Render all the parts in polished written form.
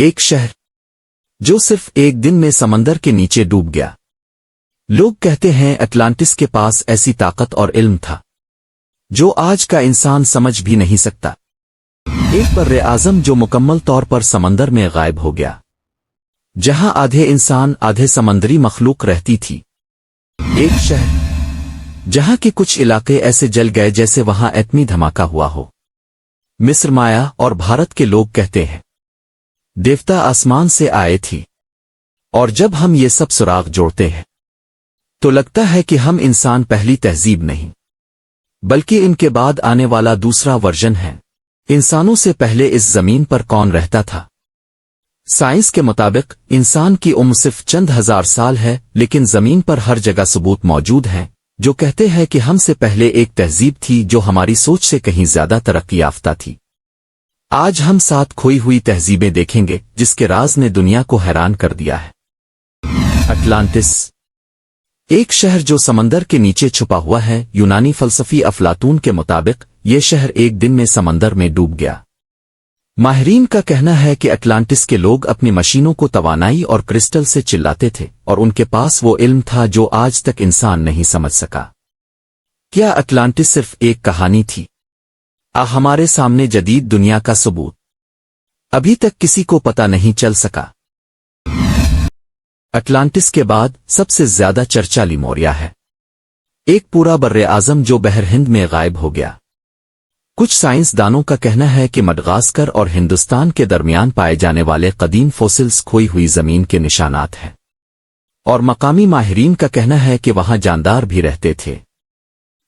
ایک شہر جو صرف ایک دن میں سمندر کے نیچے ڈوب گیا۔ لوگ کہتے ہیں اٹلانٹس کے پاس ایسی طاقت اور علم تھا جو آج کا انسان سمجھ بھی نہیں سکتا۔ ایک بر اعظم جو مکمل طور پر سمندر میں غائب ہو گیا، جہاں آدھے انسان آدھے سمندری مخلوق رہتی تھی۔ ایک شہر جہاں کے کچھ علاقے ایسے جل گئے جیسے وہاں ایٹمی دھماکہ ہوا ہو۔ مصر، مایا اور بھارت کے لوگ کہتے ہیں دیوتا آسمان سے آئے تھی، اور جب ہم یہ سب سراغ جوڑتے ہیں تو لگتا ہے کہ ہم انسان پہلی تہذیب نہیں بلکہ ان کے بعد آنے والا دوسرا ورژن ہے۔ انسانوں سے پہلے اس زمین پر کون رہتا تھا؟ سائنس کے مطابق انسان کی عمر صرف چند ہزار سال ہے، لیکن زمین پر ہر جگہ ثبوت موجود ہیں جو کہتے ہیں کہ ہم سے پہلے ایک تہذیب تھی جو ہماری سوچ سے کہیں زیادہ ترقی یافتہ تھی۔ آج ہم 7 کھوئی ہوئی تہذیبیں دیکھیں گے جس کے راز نے دنیا کو حیران کر دیا ہے۔ اٹلانٹس، ایک شہر جو سمندر کے نیچے چھپا ہوا ہے۔ یونانی فلسفی افلاطون کے مطابق یہ شہر ایک دن میں سمندر میں ڈوب گیا۔ ماہرین کا کہنا ہے کہ اٹلانٹس کے لوگ اپنی مشینوں کو توانائی اور کرسٹل سے چلاتے تھے، اور ان کے پاس وہ علم تھا جو آج تک انسان نہیں سمجھ سکا۔ کیا اٹلانٹس صرف ایک کہانی تھی؟ ہمارے سامنے جدید دنیا کا ثبوت ابھی تک کسی کو پتہ نہیں چل سکا۔ اٹلانٹس کے بعد سب سے زیادہ چرچا لیموریا ہے، ایک پورا بر اعظم جو بحر ہند میں غائب ہو گیا۔ کچھ سائنسدانوں کا کہنا ہے کہ مڈغاسکر اور ہندوستان کے درمیان پائے جانے والے قدیم فوسلز کھوئی ہوئی زمین کے نشانات ہیں، اور مقامی ماہرین کا کہنا ہے کہ وہاں جاندار بھی رہتے تھے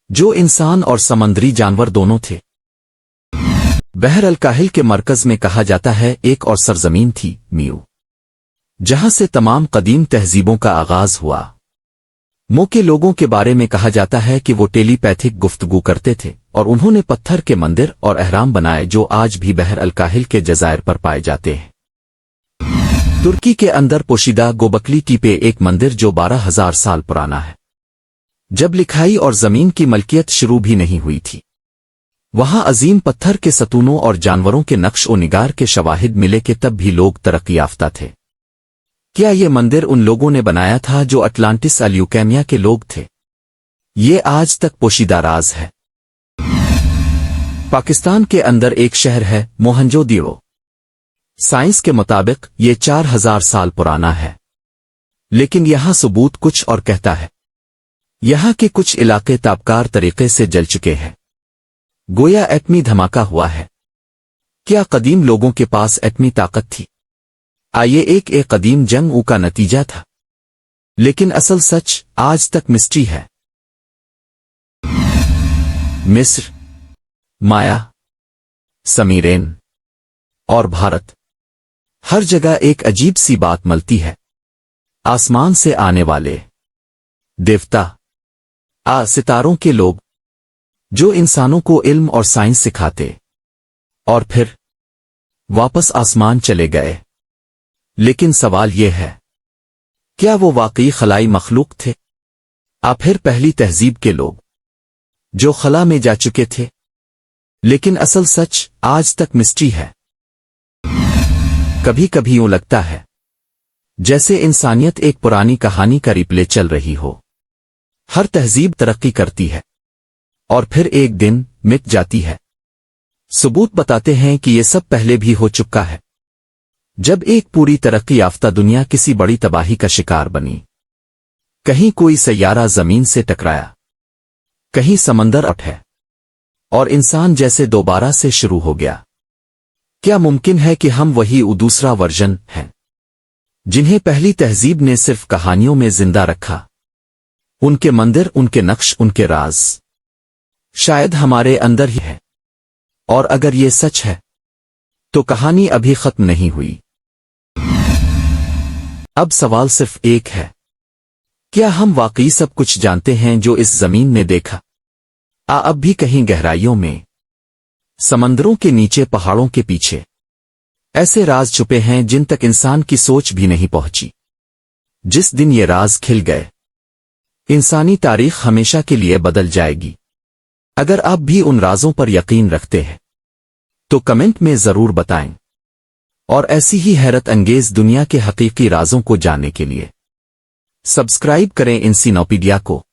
جو انسان اور سمندری جانور دونوں تھے۔ بحر الکاہل کے مرکز میں کہا جاتا ہے ایک اور سرزمین تھی، میو، جہاں سے تمام قدیم تہذیبوں کا آغاز ہوا۔ مو کے لوگوں کے بارے میں کہا جاتا ہے کہ وہ ٹیلی پیتھک گفتگو کرتے تھے، اور انہوں نے پتھر کے مندر اور اہرام بنائے جو آج بھی بحر الکاہل کے جزائر پر پائے جاتے ہیں۔ ترکی کے اندر پوشیدہ گوبکلی ٹیپے ایک مندر جو 12,000 سال پرانا ہے، جب لکھائی اور زمین کی ملکیت شروع بھی نہیں ہوئی تھی۔ وہاں عظیم پتھر کے ستونوں اور جانوروں کے نقش و نگار کے شواہد ملے کہ تب بھی لوگ ترقی یافتہ تھے۔ کیا یہ مندر ان لوگوں نے بنایا تھا جو اٹلانٹس الیوکیمیا کے لوگ تھے؟ یہ آج تک پوشیدہ راز ہے۔ پاکستان کے اندر ایک شہر ہے، موہنجو دیرو۔ سائنس کے مطابق یہ 4,000 سال پرانا ہے، لیکن یہاں ثبوت کچھ اور کہتا ہے۔ یہاں کے کچھ علاقے تابکار طریقے سے جل چکے ہیں، گویا ایٹمی دھماکہ ہوا ہے۔ کیا قدیم لوگوں کے پاس ایٹمی طاقت تھی؟ آئیے ایک قدیم جنگ کا نتیجہ تھا، لیکن اصل سچ آج تک مسٹری ہے۔ مصر، مایا، سمیرین اور بھارت، ہر جگہ ایک عجیب سی بات ملتی ہے۔ آسمان سے آنے والے دیوتا، ستاروں کے لوگ جو انسانوں کو علم اور سائنس سکھاتے اور پھر واپس آسمان چلے گئے۔ لیکن سوال یہ ہے، کیا وہ واقعی خلائی مخلوق تھے؟ پھر پہلی تہذیب کے لوگ جو خلا میں جا چکے تھے؟ لیکن اصل سچ آج تک مسٹری ہے۔ کبھی کبھی یوں لگتا ہے جیسے انسانیت ایک پرانی کہانی کا ریپلے چل رہی ہو۔ ہر تہذیب ترقی کرتی ہے اور پھر ایک دن مٹ جاتی ہے۔ ثبوت بتاتے ہیں کہ یہ سب پہلے بھی ہو چکا ہے، جب ایک پوری ترقی یافتہ دنیا کسی بڑی تباہی کا شکار بنی۔ کہیں کوئی سیارہ زمین سے ٹکرایا، کہیں سمندر اٹھے، اور انسان جیسے دوبارہ سے شروع ہو گیا۔ کیا ممکن ہے کہ ہم وہی دوسرا ورژن ہیں جنہیں پہلی تہذیب نے صرف کہانیوں میں زندہ رکھا؟ ان کے مندر، ان کے نقش، ان کے راز شاید ہمارے اندر ہی ہے۔ اور اگر یہ سچ ہے تو کہانی ابھی ختم نہیں ہوئی۔ اب سوال صرف ایک ہے، کیا ہم واقعی سب کچھ جانتے ہیں جو اس زمین نے دیکھا؟ اب بھی کہیں گہرائیوں میں، سمندروں کے نیچے، پہاڑوں کے پیچھے ایسے راز چھپے ہیں جن تک انسان کی سوچ بھی نہیں پہنچی۔ جس دن یہ راز کھل گئے، انسانی تاریخ ہمیشہ کے لیے بدل جائے گی۔ اگر آپ بھی ان رازوں پر یقین رکھتے ہیں تو کمنٹ میں ضرور بتائیں۔ اور ایسی ہی حیرت انگیز دنیا کے حقیقی رازوں کو جاننے کے لیے سبسکرائب کریں انسینوپیڈیا کو۔